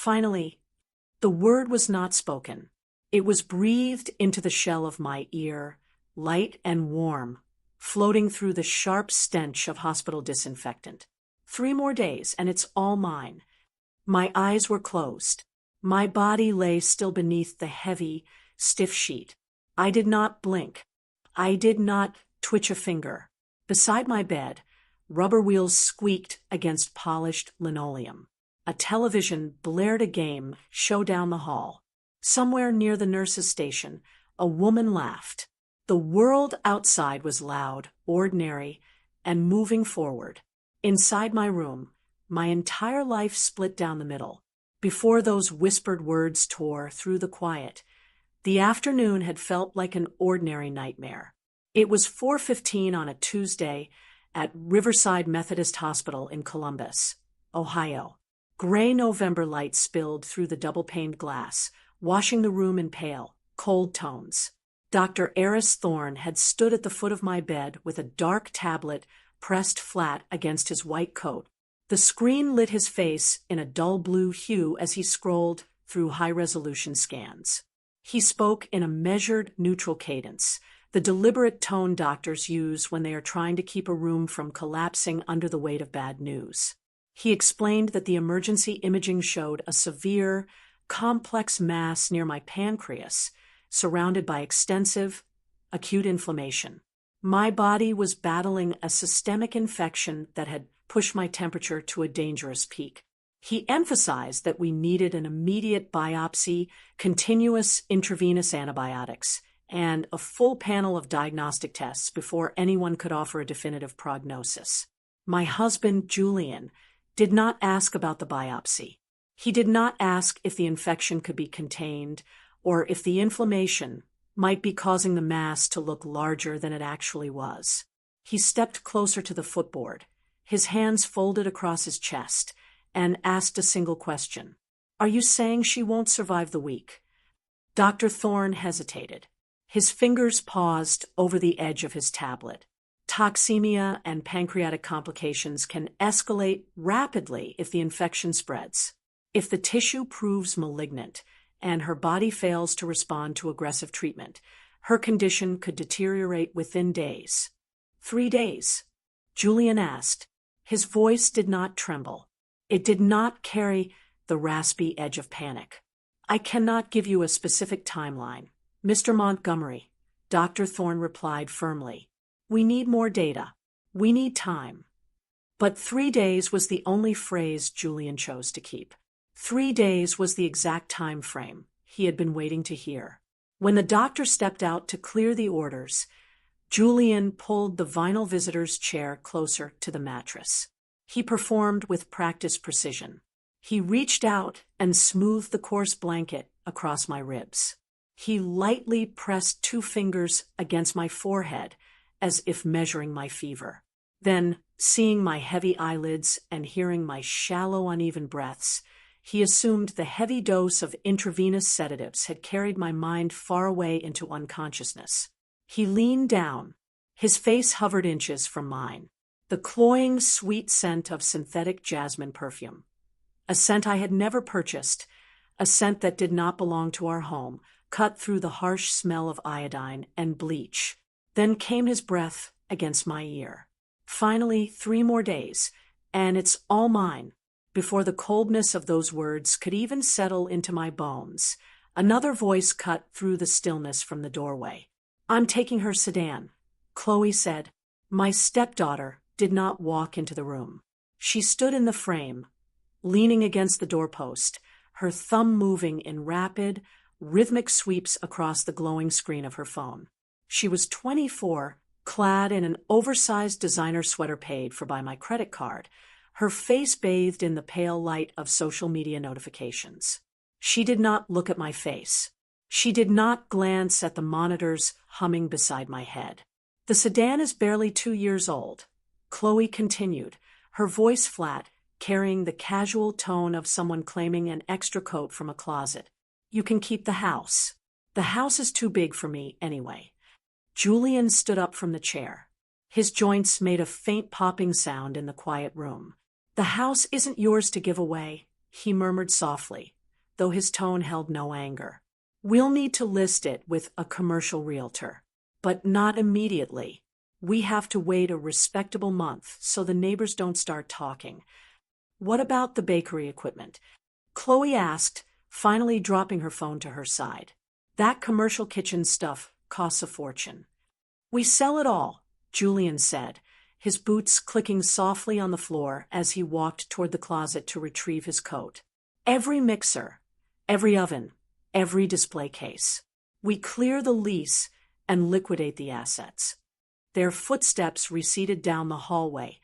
Finally, the word was not spoken. It was breathed into the shell of my ear, light and warm, floating through the sharp stench of hospital disinfectant. 3 more days, and it's all mine. My eyes were closed. My body lay still beneath the heavy, stiff sheet. I did not blink. I did not twitch a finger. Beside my bed, rubber wheels squeaked against polished linoleum. A television blared a game show down the hall. Somewhere near the nurse's station, a woman laughed. The world outside was loud, ordinary, and moving forward. Inside my room, my entire life split down the middle. Before those whispered words tore through the quiet, the afternoon had felt like an ordinary nightmare. It was 4:15 on a Tuesday at Riverside Methodist Hospital in Columbus, Ohio. Gray November light spilled through the double-paned glass, washing the room in pale, cold tones. Dr. Eris Thorne had stood at the foot of my bed with a dark tablet pressed flat against his white coat. The screen lit his face in a dull blue hue as he scrolled through high-resolution scans. He spoke in a measured, neutral cadence, the deliberate tone doctors use when they are trying to keep a room from collapsing under the weight of bad news. He explained that the emergency imaging showed a severe, complex mass near my pancreas, surrounded by extensive, acute inflammation. My body was battling a systemic infection that had pushed my temperature to a dangerous peak. He emphasized that we needed an immediate biopsy, continuous intravenous antibiotics, and a full panel of diagnostic tests before anyone could offer a definitive prognosis. My husband, Julian, did not ask about the biopsy. He did not ask if the infection could be contained or if the inflammation might be causing the mass to look larger than it actually was. He stepped closer to the footboard, his hands folded across his chest, and asked a single question. "Are you saying she won't survive the week?" Dr. Thorne hesitated. His fingers paused over the edge of his tablet. Toxemia and pancreatic complications can escalate rapidly if the infection spreads. If the tissue proves malignant and her body fails to respond to aggressive treatment, her condition could deteriorate within days. 3 days? Julian asked. His voice did not tremble. It did not carry the raspy edge of panic. "I cannot give you a specific timeline, Mr. Montgomery," Dr. Thorne replied firmly. "We need more data. We need time." But 3 days was the only phrase Julian chose to keep. 3 days was the exact time frame he had been waiting to hear. When the doctor stepped out to clear the orders, Julian pulled the vinyl visitor's chair closer to the mattress. He performed with practiced precision. He reached out and smoothed the coarse blanket across my ribs. He lightly pressed 2 fingers against my forehead as if measuring my fever. Then, seeing my heavy eyelids and hearing my shallow, uneven breaths, he assumed the heavy dose of intravenous sedatives had carried my mind far away into unconsciousness. He leaned down. His face hovered inches from mine. The cloying, sweet scent of synthetic jasmine perfume. A scent I had never purchased, a scent that did not belong to our home, cut through the harsh smell of iodine and bleach. Then came his breath against my ear. Finally, 3 more days, and it's all mine. Before the coldness of those words could even settle into my bones, another voice cut through the stillness from the doorway. "I'm taking her sedan," Chloe said. My stepdaughter did not walk into the room. She stood in the frame, leaning against the doorpost, her thumb moving in rapid, rhythmic sweeps across the glowing screen of her phone. She was 24, clad in an oversized designer sweater paid for by my credit card, her face bathed in the pale light of social media notifications. She did not look at my face. She did not glance at the monitors humming beside my head. "The sedan is barely 2 years old," Chloe continued, her voice flat, carrying the casual tone of someone claiming an extra coat from a closet. "You can keep the house. The house is too big for me anyway." Julian stood up from the chair. His joints made a faint popping sound in the quiet room. "The house isn't yours to give away," he murmured softly, though his tone held no anger. We'll need to list it with a commercial realtor, but not immediately. We have to wait a respectable month so the neighbors don't start talking. What about the bakery equipment? Chloe asked, finally dropping her phone to her side. That commercial kitchen stuff costs a fortune. We sell it all, Julian said, his boots clicking softly on the floor as he walked toward the closet to retrieve his coat. Every mixer, every oven, every display case. We clear the lease and liquidate the assets. Their footsteps receded down the hallway,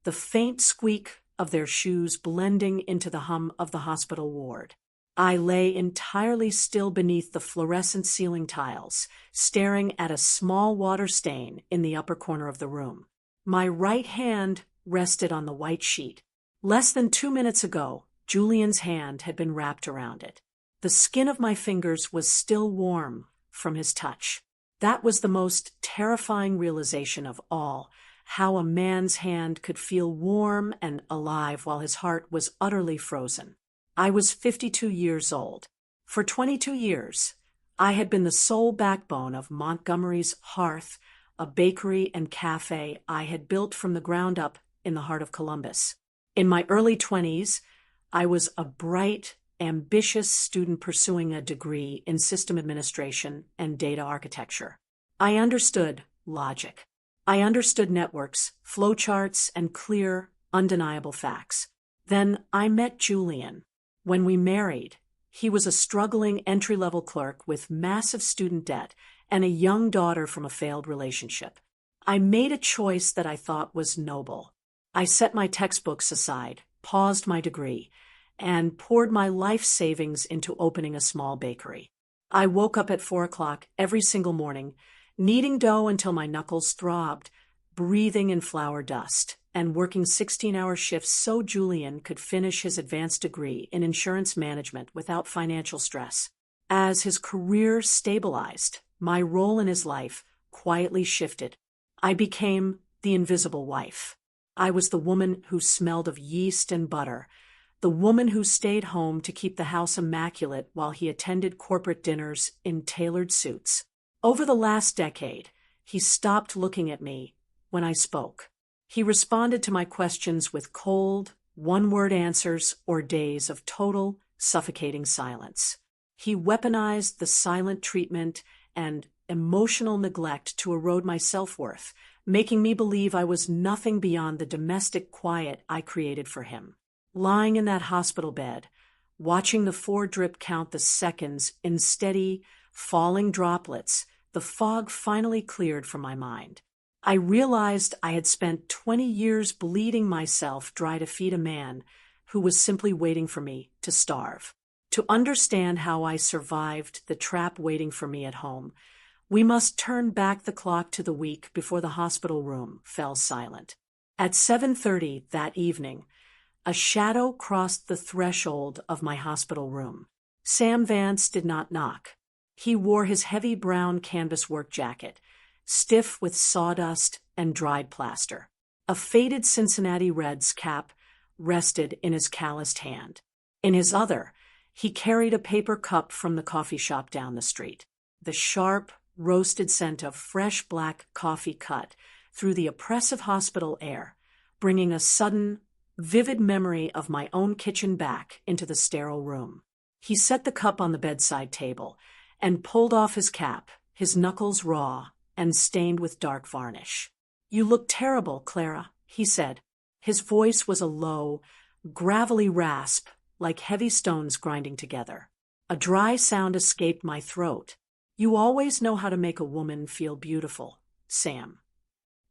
the faint squeak of their shoes blending into the hum of the hospital ward. I lay entirely still beneath the fluorescent ceiling tiles, staring at a small water stain in the upper corner of the room. My right hand rested on the white sheet. Less than 2 minutes ago, Julian's hand had been wrapped around it. The skin of my fingers was still warm from his touch. That was the most terrifying realization of all, how a man's hand could feel warm and alive while his heart was utterly frozen. I was 52 years old. For 22 years, I had been the sole backbone of Montgomery's Hearth, a bakery and cafe I had built from the ground up in the heart of Columbus. In my early 20s, I was a bright, ambitious student pursuing a degree in system administration and data architecture. I understood logic. I understood networks, flowcharts, and clear, undeniable facts. Then I met Julian. When we married, he was a struggling entry-level clerk with massive student debt and a young daughter from a failed relationship. I made a choice that I thought was noble. I set my textbooks aside, paused my degree, and poured my life savings into opening a small bakery. I woke up at 4 o'clock every single morning, kneading dough until my knuckles throbbed, breathing in flour dust, and working 16-hour shifts so Julian could finish his advanced degree in insurance management without financial stress. As his career stabilized, my role in his life quietly shifted. I became the invisible wife. I was the woman who smelled of yeast and butter, the woman who stayed home to keep the house immaculate while he attended corporate dinners in tailored suits. Over the last decade, he stopped looking at me when I spoke. He responded to my questions with cold, one-word answers or days of total, suffocating silence. He weaponized the silent treatment and emotional neglect to erode my self-worth, making me believe I was nothing beyond the domestic quiet I created for him. Lying in that hospital bed, watching the 4-drip count the seconds in steady, falling droplets, the fog finally cleared from my mind. I realized I had spent 20 years bleeding myself dry to feed a man who was simply waiting for me to starve. To understand how I survived the trap waiting for me at home, we must turn back the clock to the week before the hospital room fell silent. At 7:30 that evening, a shadow crossed the threshold of my hospital room. Sam Vance did not knock. He wore his heavy brown canvas work jacket, stiff with sawdust and dried plaster. A faded Cincinnati Reds cap rested in his calloused hand. In his other, he carried a paper cup from the coffee shop down the street. The sharp, roasted scent of fresh black coffee cut through the oppressive hospital air, bringing a sudden, vivid memory of my own kitchen back into the sterile room. He set the cup on the bedside table and pulled off his cap, his knuckles raw and stained with dark varnish. "You look terrible, Clara," he said. His voice was a low, gravelly rasp, like heavy stones grinding together. A dry sound escaped my throat. "You always know how to make a woman feel beautiful, Sam.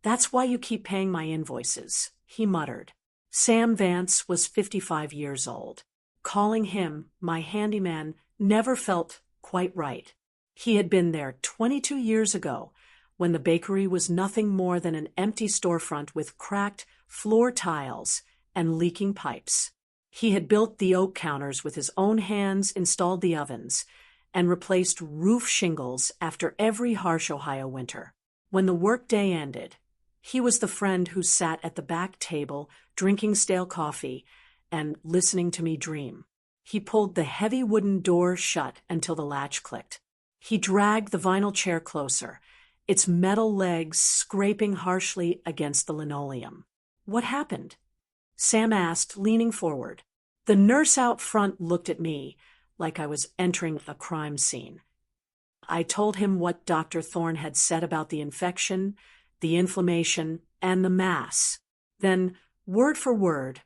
That's why you keep paying my invoices," he muttered. Sam Vance was 55 years old. Calling him my handyman never felt quite right. He had been there 22 years ago, when the bakery was nothing more than an empty storefront with cracked floor tiles and leaking pipes. He had built the oak counters with his own hands, installed the ovens, and replaced roof shingles after every harsh Ohio winter. When the workday ended, he was the friend who sat at the back table drinking stale coffee and listening to me dream. He pulled the heavy wooden door shut until the latch clicked. He dragged the vinyl chair closer, its metal legs scraping harshly against the linoleum. "What happened?" Sam asked, leaning forward. The nurse out front looked at me like I was entering a crime scene. I told him what Dr. Thorne had said about the infection, the inflammation, and the mass. Then, word for word,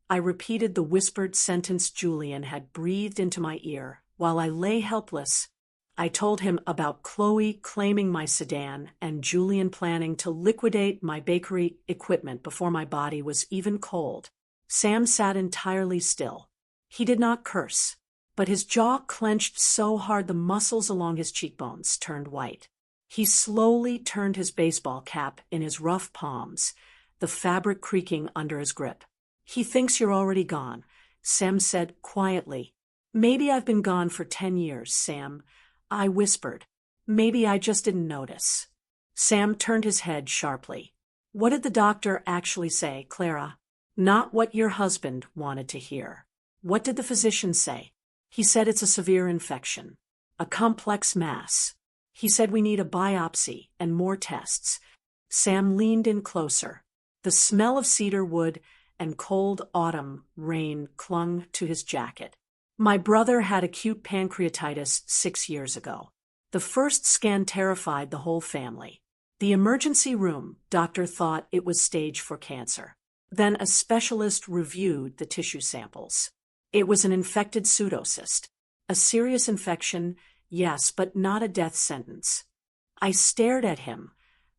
I repeated the whispered sentence Julian had breathed into my ear while I lay helpless. I told him about Chloe claiming my sedan and Julian planning to liquidate my bakery equipment before my body was even cold. Sam sat entirely still. He did not curse, but his jaw clenched so hard the muscles along his cheekbones turned white. He slowly turned his baseball cap in his rough palms, the fabric creaking under his grip. "He thinks you're already gone," Sam said quietly. "Maybe I've been gone for 10 years, Sam," I whispered. "Maybe I just didn't notice." Sam turned his head sharply. "What did the doctor actually say, Clara?" "Not what your husband wanted to hear." "What did the physician say?" "He said it's a severe infection, a complex mass. He said we need a biopsy and more tests." Sam leaned in closer. The smell of cedar wood and cold autumn rain clung to his jacket. "My brother had acute pancreatitis 6 years ago. The first scan terrified the whole family. The emergency room doctor thought it was stage 4 cancer. Then a specialist reviewed the tissue samples. It was an infected pseudocyst. A serious infection, yes, but not a death sentence." I stared at him,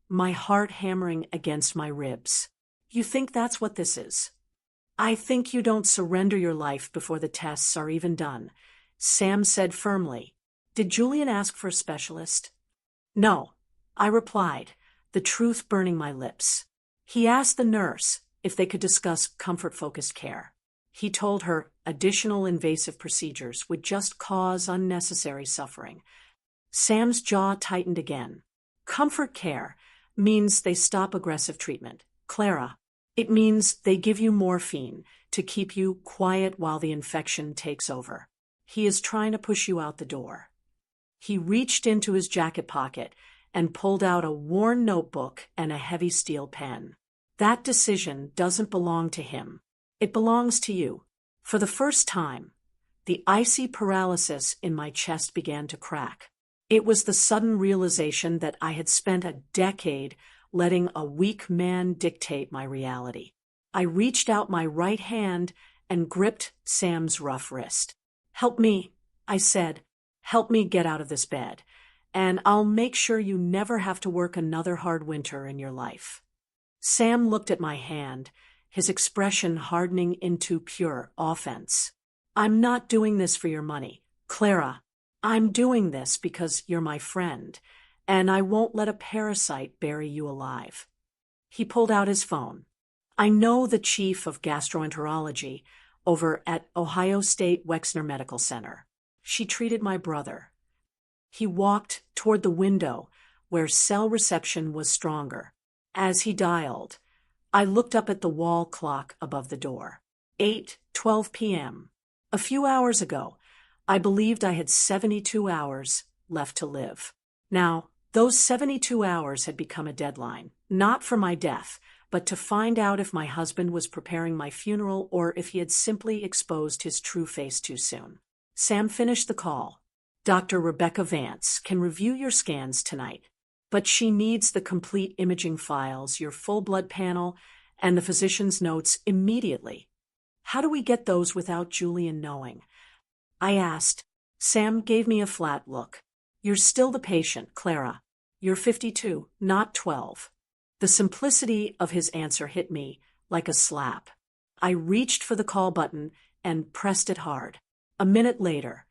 my heart hammering against my ribs. "You think that's what this is?" "I think you don't surrender your life before the tests are even done," Sam said firmly. "Did Julian ask for a specialist?" "No," I replied, the truth burning my lips. "He asked the nurse if they could discuss comfort-focused care. He told her additional invasive procedures would just cause unnecessary suffering." Sam's jaw tightened again. "Comfort care means they stop aggressive treatment, Clara. It means they give you morphine to keep you quiet while the infection takes over. He is trying to push you out the door." He reached into his jacket pocket and pulled out a worn notebook and a heavy steel pen. "That decision doesn't belong to him. It belongs to you." For the first time, the icy paralysis in my chest began to crack. It was the sudden realization that I had spent a decade letting a weak man dictate my reality. I reached out my right hand and gripped Sam's rough wrist. "Help me," I said. "Help me get out of this bed, and I'll make sure you never have to work another hard winter in your life." Sam looked at my hand, his expression hardening into pure offense. "I'm not doing this for your money, Clara. I'm doing this because you're my friend, and I won't let a parasite bury you alive." He pulled out his phone. "I know the chief of gastroenterology over at Ohio State Wexner Medical Center. She treated my brother." He walked toward the window where cell reception was stronger. As he dialed, I looked up at the wall clock above the door. 8:12 p.m. A few hours ago, I believed I had 72 hours left to live. Now, those 72 hours had become a deadline, not for my death, but to find out if my husband was preparing my funeral or if he had simply exposed his true face too soon. Sam finished the call. "Dr. Rebecca Vance can review your scans tonight, but she needs the complete imaging files, your full blood panel, and the physician's notes immediately." "How do we get those without Julian knowing?" I asked. Sam gave me a flat look. "You're still the patient, Clara. You're 52, not 12. The simplicity of his answer hit me like a slap. I reached for the call button and pressed it hard. A minute later,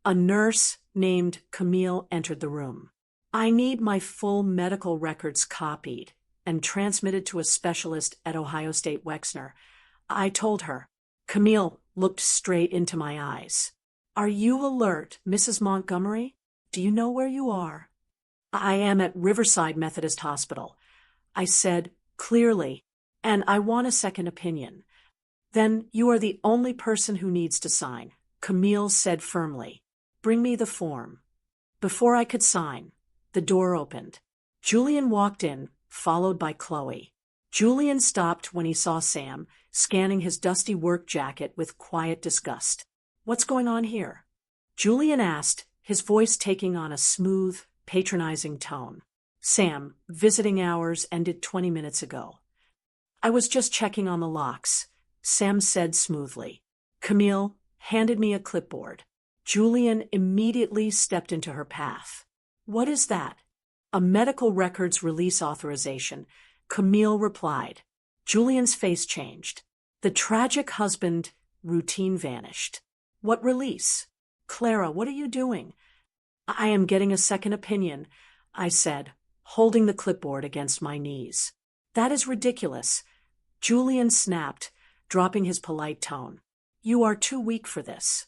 a nurse named Camille entered the room. "I need my full medical records copied and transmitted to a specialist at Ohio State Wexner," I told her. Camille looked straight into my eyes. "Are you alert, Mrs. Montgomery? Do you know where you are?" "I am at Riverside Methodist Hospital," I said clearly, "and I want a second opinion." Then you are the only person who needs to sign, Camille said firmly. Bring me the form. Before I could sign, the door opened. Julian walked in, followed by Chloe. Julian stopped when he saw Sam, scanning his dusty work jacket with quiet disgust. What's going on here? Julian asked, his voice taking on a smooth, patronizing tone. Sam, visiting hours ended 20 minutes ago. I was just checking on the locks, Sam said smoothly. Camille handed me a clipboard. Julian immediately stepped into her path. What is that? A medical records release authorization, Camille replied. Julian's face changed. The tragic husband routine vanished. What release? Clara, what are you doing? I am getting a second opinion, I said, holding the clipboard against my knees. That is ridiculous. Julian snapped, dropping his polite tone. You are too weak for this.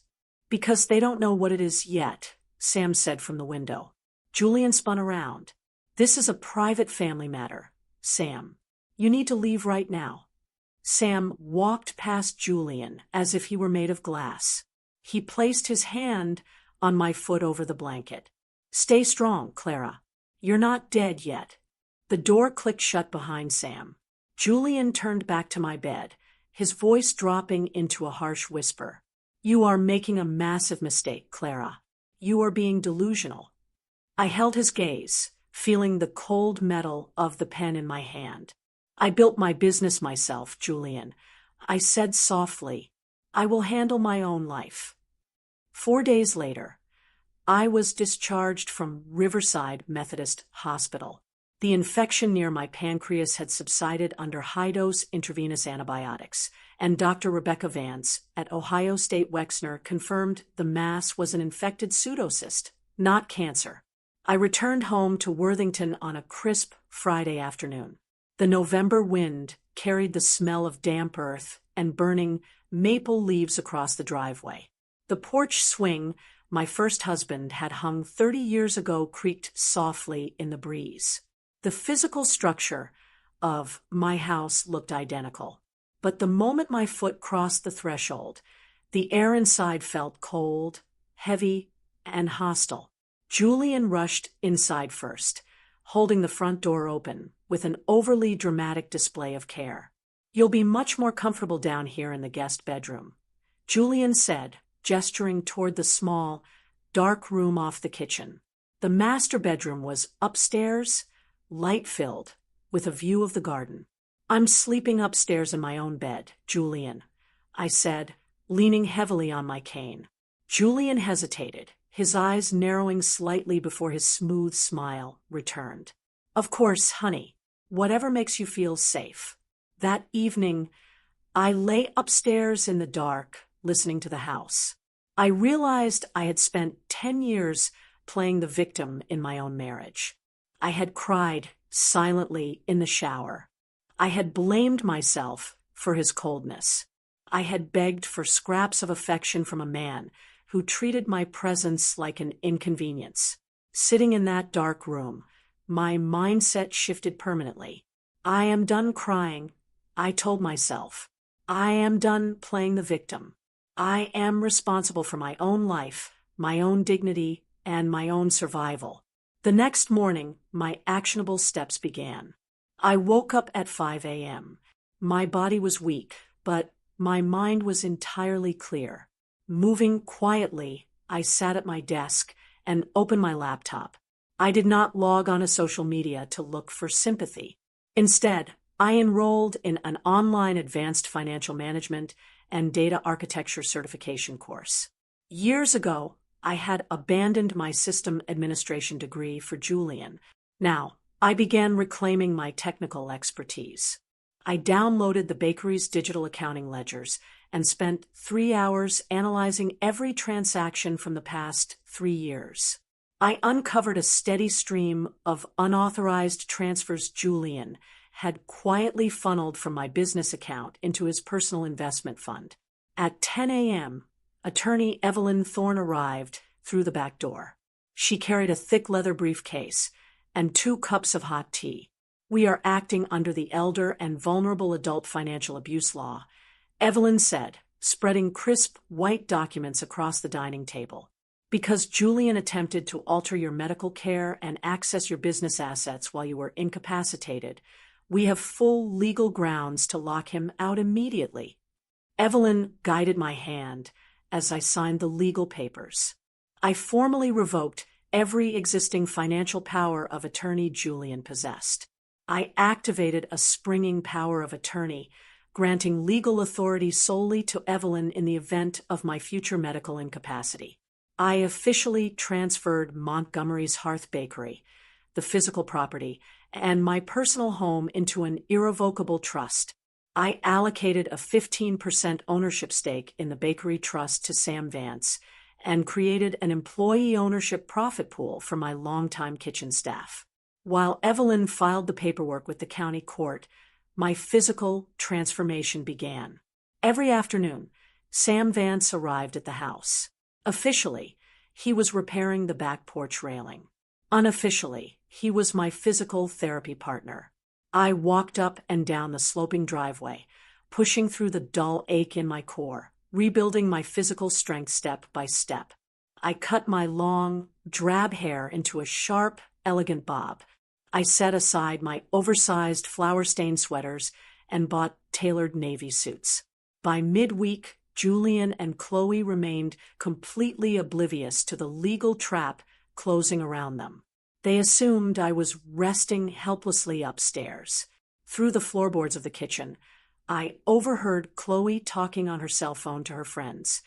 Because they don't know what it is yet, Sam said from the window. Julian spun around. This is a private family matter, Sam. You need to leave right now. Sam walked past Julian as if he were made of glass. He placed his hand on my foot over the blanket. Stay strong, Clara. You're not dead yet. The door clicked shut behind Sam. Julian turned back to my bed, his voice dropping into a harsh whisper. You are making a massive mistake, Clara. You are being delusional. I held his gaze, feeling the cold metal of the pen in my hand. I built my business myself, Julian. I said softly, I will handle my own life. 4 days later, I was discharged from Riverside Methodist Hospital. The infection near my pancreas had subsided under high-dose intravenous antibiotics, and Dr. Rebecca Vance at Ohio State Wexner confirmed the mass was an infected pseudocyst, not cancer. I returned home to Worthington on a crisp Friday afternoon. The November wind carried the smell of damp earth and burning maple leaves across the driveway. The porch swing my first husband had hung 30 years ago creaked softly in the breeze. The physical structure of my house looked identical, but the moment my foot crossed the threshold, the air inside felt cold, heavy, and hostile. Julian rushed inside first, holding the front door open with an overly dramatic display of care. You'll be much more comfortable down here in the guest bedroom, Julian said, gesturing toward the small, dark room off the kitchen. The master bedroom was upstairs, light-filled, with a view of the garden. I'm sleeping upstairs in my own bed, Julian, I said, leaning heavily on my cane. Julian hesitated, his eyes narrowing slightly before his smooth smile returned. Of course, honey, whatever makes you feel safe. That evening, I lay upstairs in the dark, listening to the house. I realized I had spent 10 years playing the victim in my own marriage. I had cried silently in the shower. I had blamed myself for his coldness. I had begged for scraps of affection from a man who treated my presence like an inconvenience. Sitting in that dark room, my mindset shifted permanently. I am done crying, I told myself. I am done playing the victim. I am responsible for my own life, my own dignity, and my own survival. The next morning, my actionable steps began. I woke up at 5 a.m. My body was weak, but my mind was entirely clear. Moving quietly, I sat at my desk and opened my laptop. I did not log on to social media to look for sympathy. Instead, I enrolled in an online advanced financial management and data architecture certification course. Years ago, I had abandoned my system administration degree for Julian. Now, I began reclaiming my technical expertise. I downloaded the bakery's digital accounting ledgers and spent 3 hours analyzing every transaction from the past 3 years. I uncovered a steady stream of unauthorized transfers Julian had quietly funneled from my business account into his personal investment fund. At 10 a.m., attorney Evelyn Thorne arrived through the back door. She carried a thick leather briefcase and 2 cups of hot tea. We are acting under the Elder and Vulnerable Adult Financial Abuse Law, Evelyn said, spreading crisp, white documents across the dining table. Because Julian attempted to alter your medical care and access your business assets while you were incapacitated, we have full legal grounds to lock him out immediately. Evelyn guided my hand as I signed the legal papers. I formally revoked every existing financial power of attorney Julian possessed. I activated a springing power of attorney, granting legal authority solely to Evelyn in the event of my future medical incapacity. I officially transferred Montgomery's Hearth Bakery, the physical property, and my personal home into an irrevocable trust. I allocated a 15% ownership stake in the bakery trust to Sam Vance and created an employee ownership profit pool for my longtime kitchen staff. While Evelyn filed the paperwork with the county court, my physical transformation began. Every afternoon, Sam Vance arrived at the house. Officially, he was repairing the back porch railing. Unofficially, he was my physical therapy partner. I walked up and down the sloping driveway, pushing through the dull ache in my core, rebuilding my physical strength step by step. I cut my long, drab hair into a sharp, elegant bob. I set aside my oversized flower-stained sweaters and bought tailored navy suits. By midweek, Julian and Chloe remained completely oblivious to the legal trap closing around them. They assumed I was resting helplessly upstairs. Through the floorboards of the kitchen, I overheard Chloe talking on her cell phone to her friends.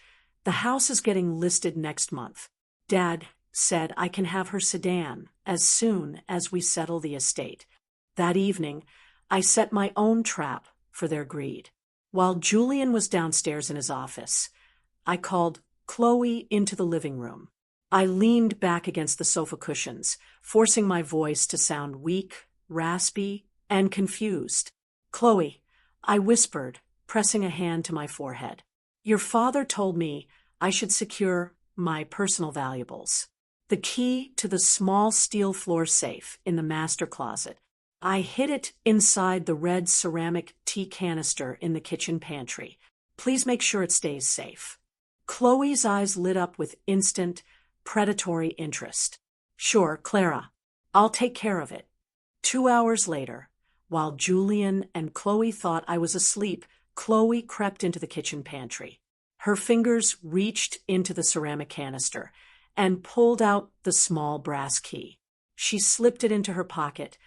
The house is getting listed next month. Dad said I can have her sedan as soon as we settle the estate. That evening, I set my own trap for their greed. While Julian was downstairs in his office, I called Chloe into the living room. I leaned back against the sofa cushions, forcing my voice to sound weak, raspy, and confused. "Chloe," I whispered, pressing a hand to my forehead. "Your father told me I should secure my personal valuables. The key to the small steel floor safe in the master closet. I hid it inside the red ceramic tea canister in the kitchen pantry. Please make sure it stays safe." Chloe's eyes lit up with instant, predatory interest. "Sure, Clara. I'll take care of it." 2 hours later, while Julian and Chloe thought I was asleep, Chloe crept into the kitchen pantry. Her fingers reached into the ceramic canister and pulled out the small brass key. She slipped it into her pocket,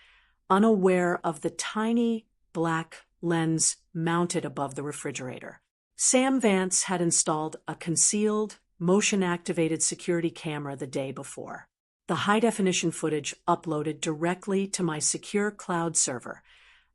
unaware of the tiny black lens mounted above the refrigerator. Sam Vance had installed a concealed, motion-activated security camera the day before. The high-definition footage uploaded directly to my secure cloud server,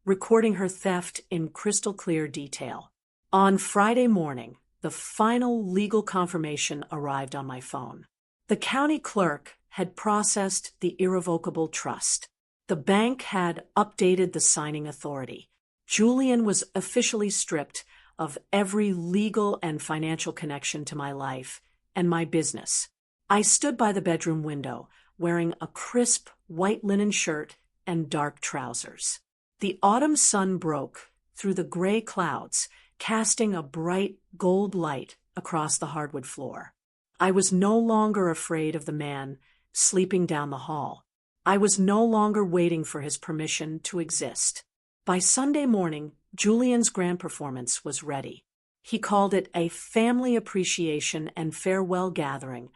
recording her theft in crystal-clear detail. On Friday morning, the final legal confirmation arrived on my phone. The county clerk had processed the irrevocable trust. The bank had updated the signing authority. Julian was officially stripped of every legal and financial connection to my life and my business. I stood by the bedroom window, wearing a crisp white linen shirt and dark trousers. The autumn sun broke through the gray clouds, casting a bright gold light across the hardwood floor. I was no longer afraid of the man sleeping down the hall. I was no longer waiting for his permission to exist. By Sunday morning, Julian's grand performance was ready. He called it a family appreciation and farewell gathering,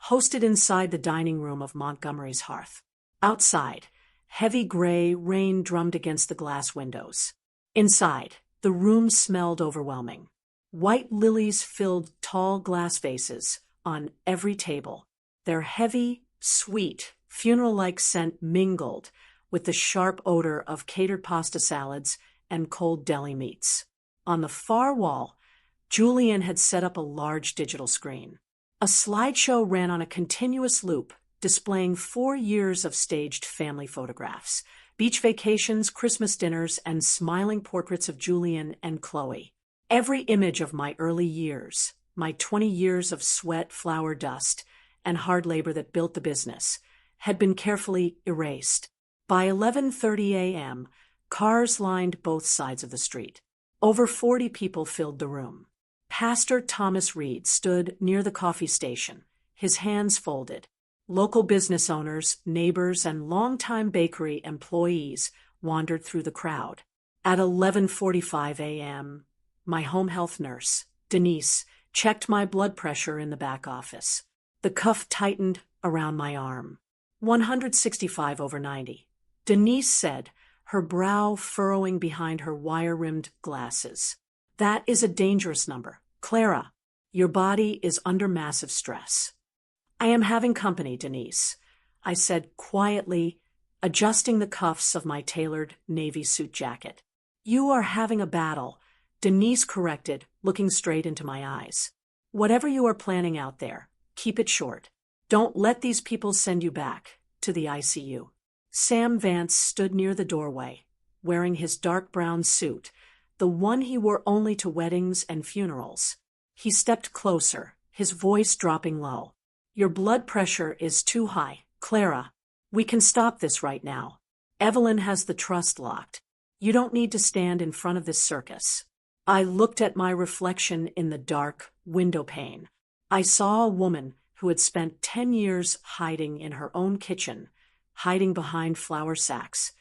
hosted inside the dining room of Montgomery's Hearth. Outside, heavy gray rain drummed against the glass windows. Inside, the room smelled overwhelming. White lilies filled tall glass vases on every table. Their heavy, sweet, funeral-like scent mingled with the sharp odor of catered pasta salads and cold deli meats. On the far wall, Julian had set up a large digital screen. A slideshow ran on a continuous loop, displaying 4 years of staged family photographs, beach vacations, Christmas dinners, and smiling portraits of Julian and Chloe. Every image of my early years, my 20 years of sweat, flour, dust, and hard labor that built the business, had been carefully erased. By 11:30 a.m., cars lined both sides of the street. Over 40 people filled the room. Pastor Thomas Reed stood near the coffee station, his hands folded. Local business owners, neighbors, and longtime bakery employees wandered through the crowd. At 11:45 a.m., my home health nurse, Denise, checked my blood pressure in the back office. The cuff tightened around my arm. 165 over 90. Denise said, her brow furrowing behind her wire-rimmed glasses. That is a dangerous number. Clara, your body is under massive stress. I am having company, Denise, I said quietly, adjusting the cuffs of my tailored navy suit jacket. You are having a battle, Denise corrected, looking straight into my eyes. Whatever you are planning out there, keep it short. Don't let these people send you back to the ICU. Sam Vance stood near the doorway, wearing his dark brown suit, the one he wore only to weddings and funerals. He stepped closer, his voice dropping low. Your blood pressure is too high, Clara. We can stop this right now. Evelyn has the trust locked. You don't need to stand in front of this circus. I looked at my reflection in the dark window pane. I saw a woman who had spent 10 years hiding in her own kitchen, hiding behind flour sacks,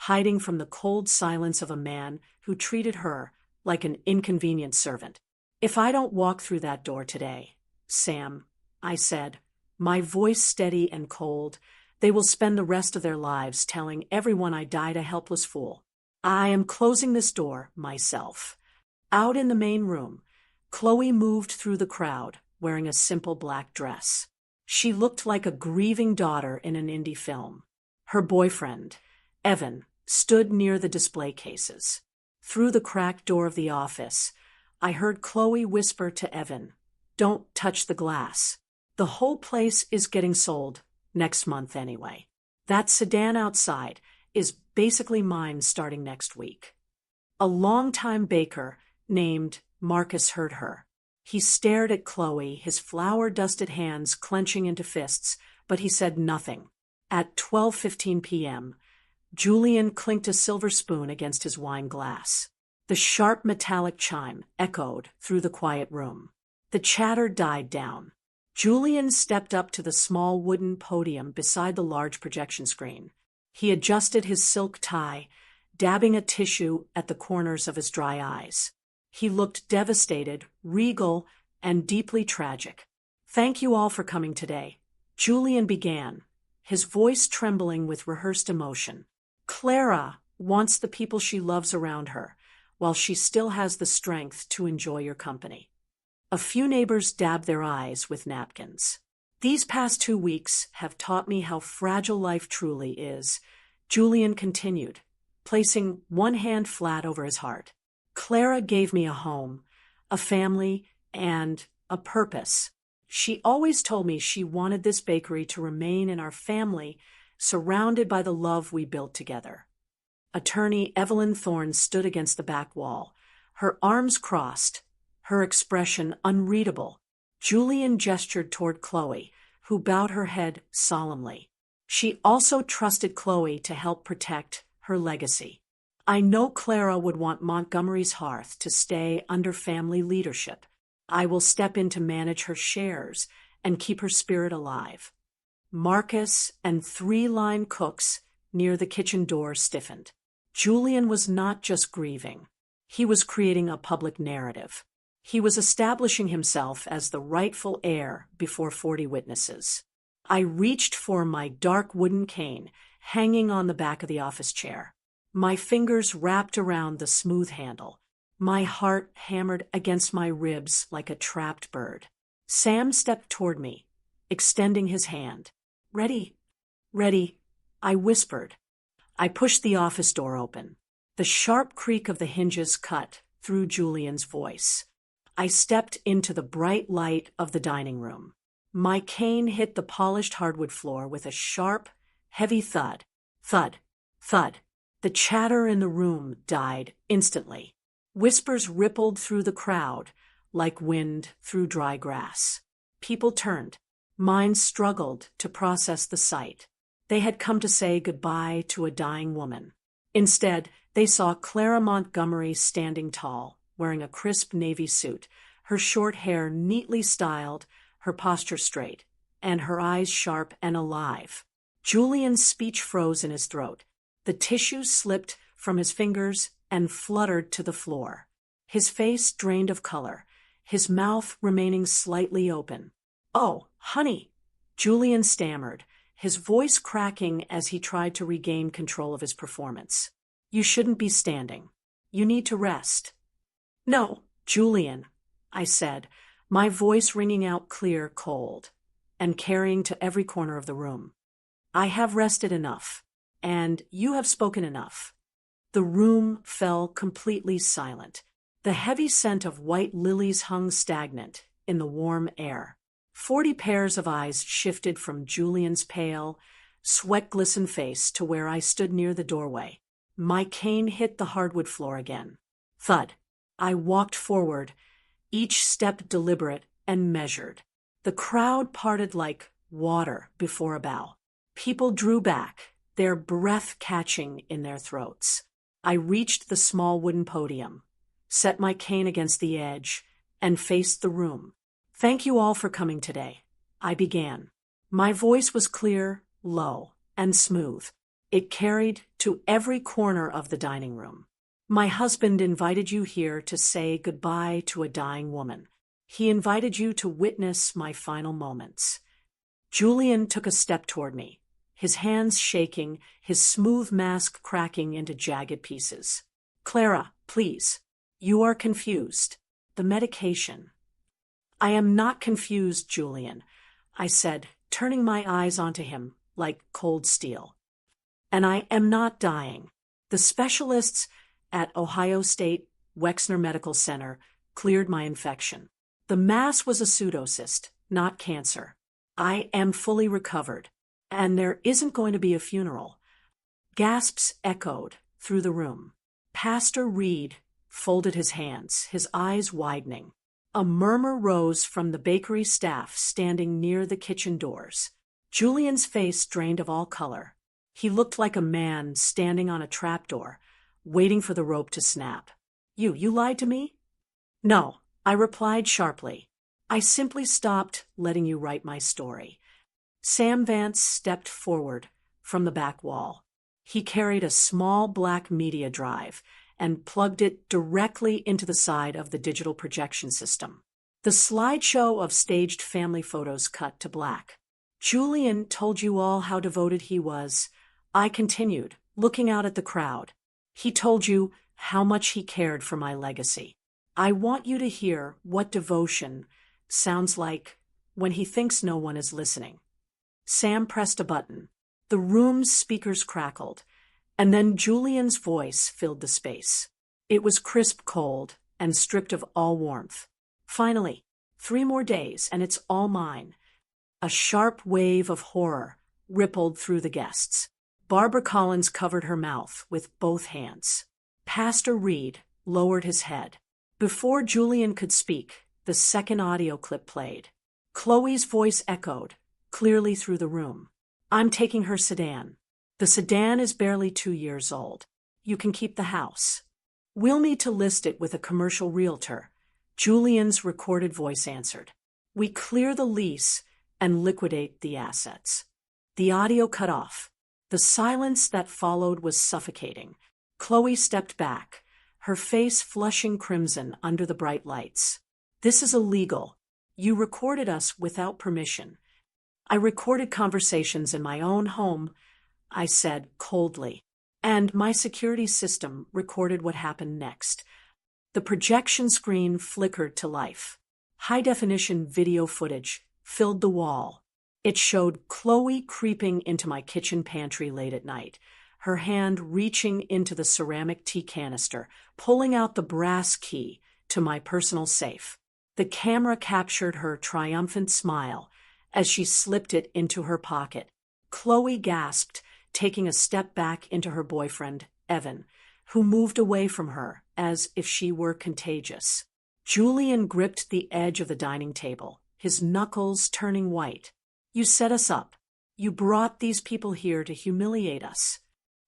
hiding from the cold silence of a man who treated her like an inconvenient servant. If I don't walk through that door today, Sam, I said, my voice steady and cold, they will spend the rest of their lives telling everyone I died a helpless fool. I am closing this door myself. Out in the main room, Chloe moved through the crowd, wearing a simple black dress. She looked like a grieving daughter in an indie film. Her boyfriend, Evan, stood near the display cases. Through the cracked door of the office, I heard Chloe whisper to Evan, "Don't touch the glass. The whole place is getting sold next month anyway. That sedan outside is basically mine starting next week." A longtime baker named Marcus heard her. He stared at Chloe, his flour-dusted hands clenching into fists, but he said nothing. At 12:15 p.m., Julian clinked a silver spoon against his wine glass. The sharp metallic chime echoed through the quiet room. The chatter died down. Julian stepped up to the small wooden podium beside the large projection screen. He adjusted his silk tie, dabbing a tissue at the corners of his dry eyes. He looked devastated, regal, and deeply tragic. "Thank you all for coming today," Julian began, his voice trembling with rehearsed emotion. "Clara wants the people she loves around her, while she still has the strength to enjoy your company." A few neighbors dabbed their eyes with napkins. "These past 2 weeks have taught me how fragile life truly is," Julian continued, placing one hand flat over his heart. "Clara gave me a home, a family, and a purpose. She always told me she wanted this bakery to remain in our family, surrounded by the love we built together." Attorney Evelyn Thorne stood against the back wall, her arms crossed, her expression unreadable. Julian gestured toward Chloe, who bowed her head solemnly. She also trusted Chloe to help protect her legacy. "I know Clara would want Montgomery's Hearth to stay under family leadership. I will step in to manage her shares and keep her spirit alive." Marcus and 3 line cooks near the kitchen door stiffened. Julian was not just grieving. He was creating a public narrative. He was establishing himself as the rightful heir before 40 witnesses. I reached for my dark wooden cane hanging on the back of the office chair. My fingers wrapped around the smooth handle. My heart hammered against my ribs like a trapped bird. Sam stepped toward me, extending his hand. "Ready, ready," I whispered. I pushed the office door open. The sharp creak of the hinges cut through Julian's voice. I stepped into the bright light of the dining room. My cane hit the polished hardwood floor with a sharp, heavy thud. Thud, thud. The chatter in the room died instantly. Whispers rippled through the crowd like wind through dry grass. People turned. Minds struggled to process the sight. They had come to say goodbye to a dying woman. Instead, They saw Clara Montgomery standing tall, wearing a crisp navy suit, her short hair neatly styled, her posture straight, and her eyes sharp and alive. Julian's speech froze in his throat. The tissue slipped from his fingers and fluttered to the floor. His face drained of color, his mouth remaining slightly open. "Oh, honey," Julian stammered, his voice cracking as he tried to regain control of his performance. "You shouldn't be standing. You need to rest." "No, Julian," I said, my voice ringing out clear, cold, and carrying to every corner of the room. "I have rested enough, and you have spoken enough." The room fell completely silent. The heavy scent of white lilies hung stagnant in the warm air. 40 pairs of eyes shifted from Julian's pale, sweat-glistened face to where I stood near the doorway. My cane hit the hardwood floor again. Thud. I walked forward, each step deliberate and measured. The crowd parted like water before a bow. People drew back, their breath catching in their throats. I reached the small wooden podium, set my cane against the edge, and faced the room. "Thank you all for coming today," I began. My voice was clear, low, and smooth. It carried to every corner of the dining room. "My husband invited you here to say goodbye to a dying woman. He invited you to witness my final moments." Julian took a step toward me, his hands shaking, his smooth mask cracking into jagged pieces. "Clara, please. You are confused. The medication." "I am not confused, Julian," I said, turning my eyes onto him like cold steel. "And I am not dying. The specialists at Ohio State Wexner Medical Center cleared my infection. The mass was a pseudocyst, not cancer. I am fully recovered, and there isn't going to be a funeral." Gasps echoed through the room. Pastor Reed folded his hands, his eyes widening. A murmur rose from the bakery staff standing near the kitchen doors. Julian's face drained of all color. He looked like a man standing on a trapdoor, waiting for the rope to snap. You lied to me?" "No," I replied sharply. "I simply stopped letting you write my story." Sam Vance stepped forward from the back wall. He carried a small black media drive and plugged it directly into the side of the digital projection system. The slideshow of staged family photos cut to black. "Julian told you all how devoted he was," I continued, looking out at the crowd. "He told you how much he cared for my legacy. I want you to hear what devotion sounds like when he thinks no one is listening." Sam pressed a button. The room's speakers crackled, and then Julian's voice filled the space. It was crisp cold and stripped of all warmth. "Finally, 3 more days, and it's all mine." A sharp wave of horror rippled through the guests. Barbara Collins covered her mouth with both hands. Pastor Reed lowered his head. Before Julian could speak, the second audio clip played. Chloe's voice echoed clearly through the room. "I'm taking her sedan. The sedan is barely 2 years old. You can keep the house. We'll need to list it with a commercial realtor," Julian's recorded voice answered. "We clear the lease and liquidate the assets." The audio cut off. The silence that followed was suffocating. Chloe stepped back, her face flushing crimson under the bright lights. "This is illegal. You recorded us without permission." "I recorded conversations in my own home," I said coldly, "and my security system recorded what happened next." The projection screen flickered to life. High-definition video footage filled the wall. It showed Chloe creeping into my kitchen pantry late at night, her hand reaching into the ceramic tea canister, pulling out the brass key to my personal safe. The camera captured her triumphant smile as she slipped it into her pocket. Chloe gasped, taking a step back into her boyfriend, Evan, who moved away from her as if she were contagious. Julian gripped the edge of the dining table, his knuckles turning white. "You set us up. You brought these people here to humiliate us.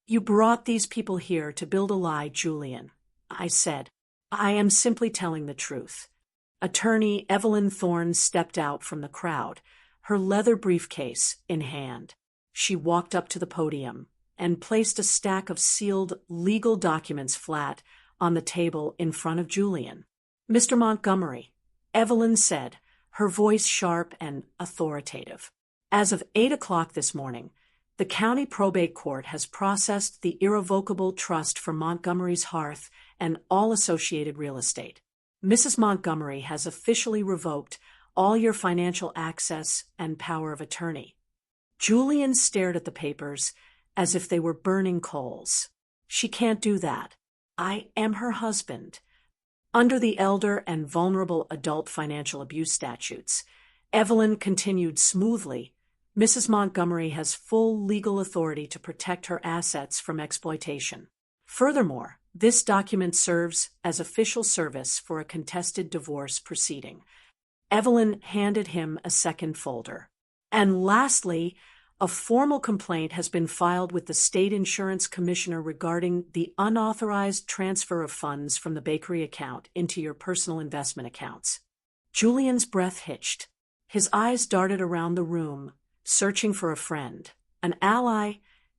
You brought these people here to build a lie, Julian, I said. I am simply telling the truth. Attorney Evelyn Thorne stepped out from the crowd, her leather briefcase in hand. She walked up to the podium and placed a stack of sealed legal documents flat on the table in front of Julian. Mr. Montgomery, Evelyn said, her voice sharp and authoritative. As of 8 o'clock this morning, the county probate court has processed the irrevocable trust for Montgomery's hearth and all associated real estate. Mrs. Montgomery has officially revoked all your financial access and power of attorney. Julian stared at the papers as if they were burning coals. She can't do that. I am her husband. Under the elder and vulnerable adult financial abuse statutes, Evelyn continued smoothly, Mrs. Montgomery has full legal authority to protect her assets from exploitation. Furthermore, this document serves as official service for a contested divorce proceeding. Evelyn handed him a second folder. And lastly, a formal complaint has been filed with the State Insurance Commissioner regarding the unauthorized transfer of funds from the bakery account into your personal investment accounts. Julian's breath hitched. His eyes darted around the room, searching for a friend, an ally,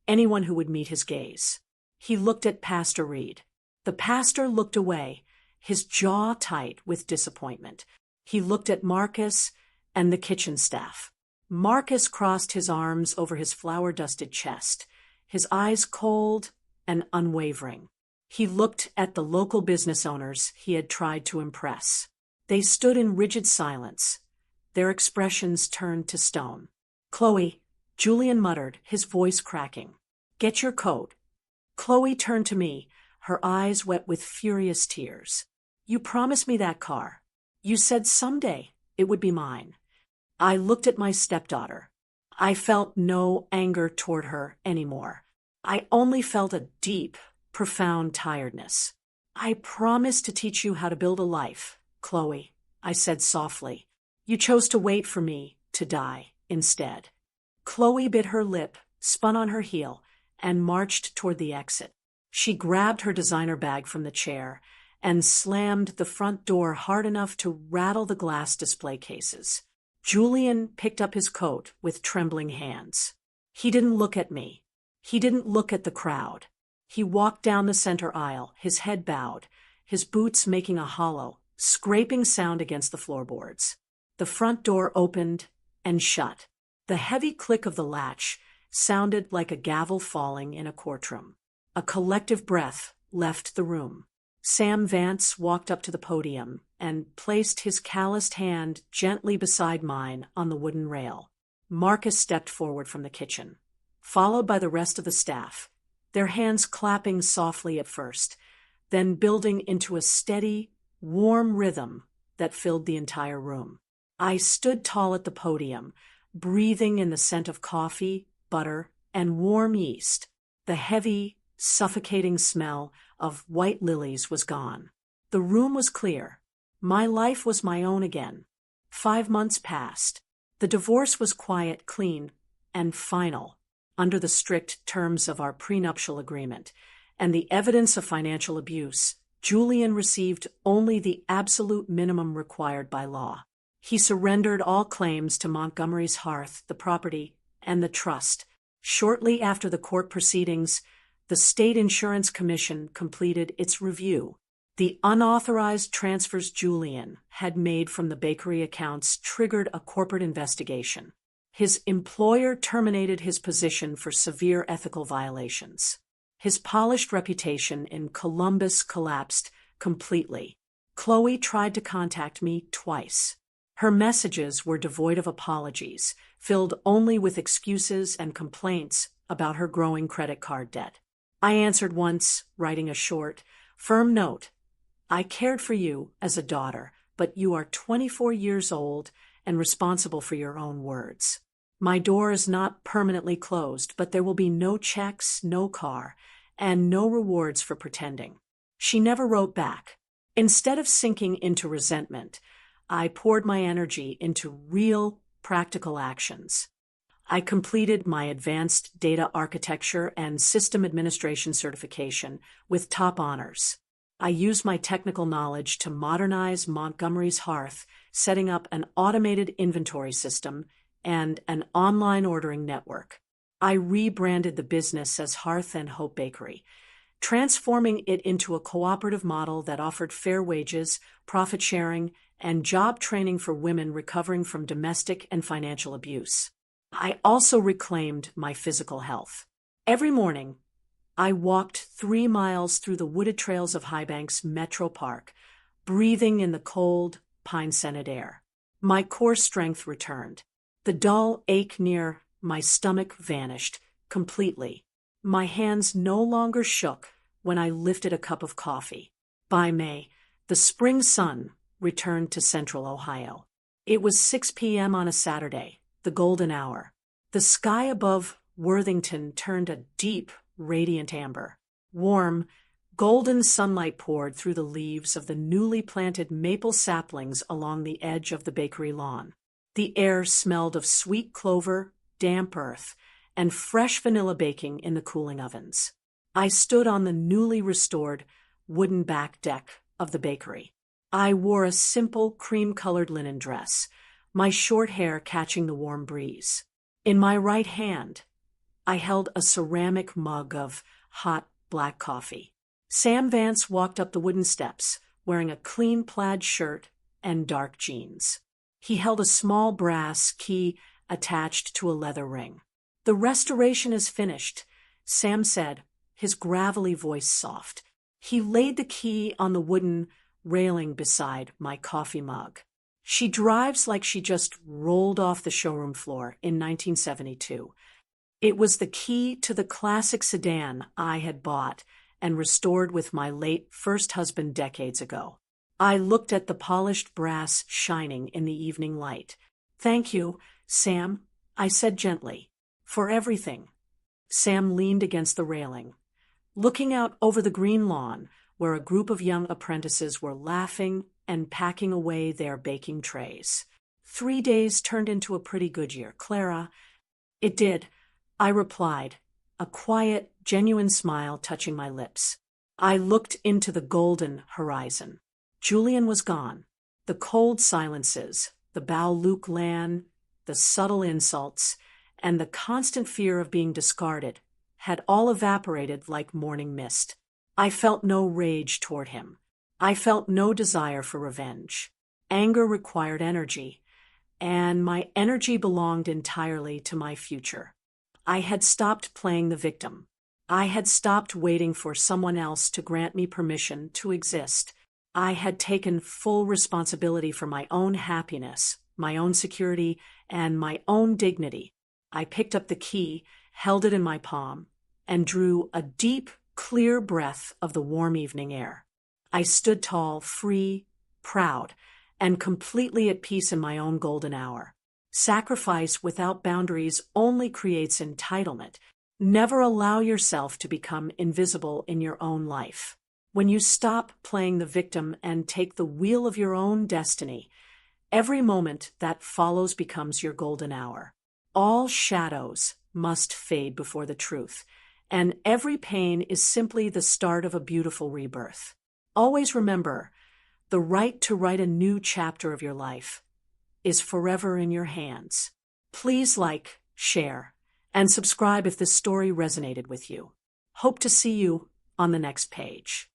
anyone who would meet his gaze. He looked at Pastor Reed. The pastor looked away, his jaw tight with disappointment. He looked at Marcus and the kitchen staff. Marcus crossed his arms over his flour-dusted chest, his eyes cold and unwavering. He looked at the local business owners he had tried to impress. They stood in rigid silence, their expressions turned to stone. "Chloe," Julian muttered, his voice cracking. "Get your coat." Chloe turned to me, her eyes wet with furious tears. "You promised me that car. You said someday it would be mine." I looked at my stepdaughter. I felt no anger toward her anymore. I only felt a deep, profound tiredness. "I promised to teach you how to build a life, Chloe," I said softly. "You chose to wait for me to die instead." Chloe bit her lip, spun on her heel, and marched toward the exit. She grabbed her designer bag from the chair and slammed the front door hard enough to rattle the glass display cases. Julian picked up his coat with trembling hands. He didn't look at me. He didn't look at the crowd. He walked down the center aisle, his head bowed, his boots making a hollow, scraping sound against the floorboards. The front door opened and shut. The heavy click of the latch sounded like a gavel falling in a courtroom. A collective breath left the room. Sam Vance walked up to the podium and placed his calloused hand gently beside mine on the wooden rail. Marcus stepped forward from the kitchen, followed by the rest of the staff, their hands clapping softly at first, then building into a steady, warm rhythm that filled the entire room. I stood tall at the podium, breathing in the scent of coffee, butter, and warm yeast. The heavy, suffocating smell of white lilies was gone. The room was clear. My life was my own again. 5 months passed. The divorce was quiet, clean, and final, under the strict terms of our prenuptial agreement, and the evidence of financial abuse. Julian received only the absolute minimum required by law. He surrendered all claims to Montgomery's hearth, the property, and the trust. Shortly after the court proceedings, the State Insurance Commission completed its review. The unauthorized transfers Julian had made from the bakery accounts triggered a corporate investigation. His employer terminated his position for severe ethical violations. His polished reputation in Columbus collapsed completely. Chloe tried to contact me twice. Her messages were devoid of apologies, filled only with excuses and complaints about her growing credit card debt. I answered once, writing a short, firm note. "I cared for you as a daughter, but you are 24 years old and responsible for your own words. My door is not permanently closed, but there will be no checks, no car, and no rewards for pretending." She never wrote back. Instead of sinking into resentment, I poured my energy into real, practical actions. I completed my advanced data architecture and system administration certification with top honors. I used my technical knowledge to modernize Montgomery's Hearth, setting up an automated inventory system and an online ordering network. I rebranded the business as Hearth and Hope Bakery, transforming it into a cooperative model that offered fair wages, profit sharing, and job training for women recovering from domestic and financial abuse. I also reclaimed my physical health. Every morning, I walked 3 miles through the wooded trails of Highbanks Metro Park, breathing in the cold, pine-scented air. My core strength returned. The dull ache near my stomach vanished completely. My hands no longer shook when I lifted a cup of coffee. By May, the spring sun returned to central Ohio. It was 6 p.m. on a Saturday, the golden hour. The sky above Worthington turned a deep, radiant amber. Warm, golden sunlight poured through the leaves of the newly planted maple saplings along the edge of the bakery lawn. The air smelled of sweet clover, damp earth, and fresh vanilla baking in the cooling ovens. I stood on the newly restored wooden back deck of the bakery. I wore a simple cream-colored linen dress, my short hair catching the warm breeze. In my right hand, I held a ceramic mug of hot black coffee. Sam Vance walked up the wooden steps, wearing a clean plaid shirt and dark jeans. He held a small brass key attached to a leather ring. "The restoration is finished," Sam said, his gravelly voice soft. He laid the key on the wooden railing beside my coffee mug. "She drives like she just rolled off the showroom floor in 1972. It was the key to the classic sedan I had bought and restored with my late first husband decades ago." I looked at the polished brass shining in the evening light. "Thank you, Sam," I said gently, "for everything." Sam leaned against the railing, looking out over the green lawn where a group of young apprentices were laughing and packing away their baking trays. 3 days turned into a pretty good year, Clara." "It did," I replied, a quiet, genuine smile touching my lips. I looked into the golden horizon. Julian was gone. The cold silences, the Luke Lan, the subtle insults, and the constant fear of being discarded had all evaporated like morning mist. I felt no rage toward him. I felt no desire for revenge. Anger required energy, and my energy belonged entirely to my future. I had stopped playing the victim. I had stopped waiting for someone else to grant me permission to exist. I had taken full responsibility for my own happiness, my own security, and my own dignity. I picked up the key, held it in my palm, and drew a deep, clear breath of the warm evening air. I stood tall, free, proud, and completely at peace in my own golden hour. Sacrifice without boundaries only creates entitlement. Never allow yourself to become invisible in your own life. When you stop playing the victim and take the wheel of your own destiny, every moment that follows becomes your golden hour. All shadows must fade before the truth, and every pain is simply the start of a beautiful rebirth. Always remember, the right to write a new chapter of your life is forever in your hands. Please like, share, and subscribe if this story resonated with you. Hope to see you on the next page.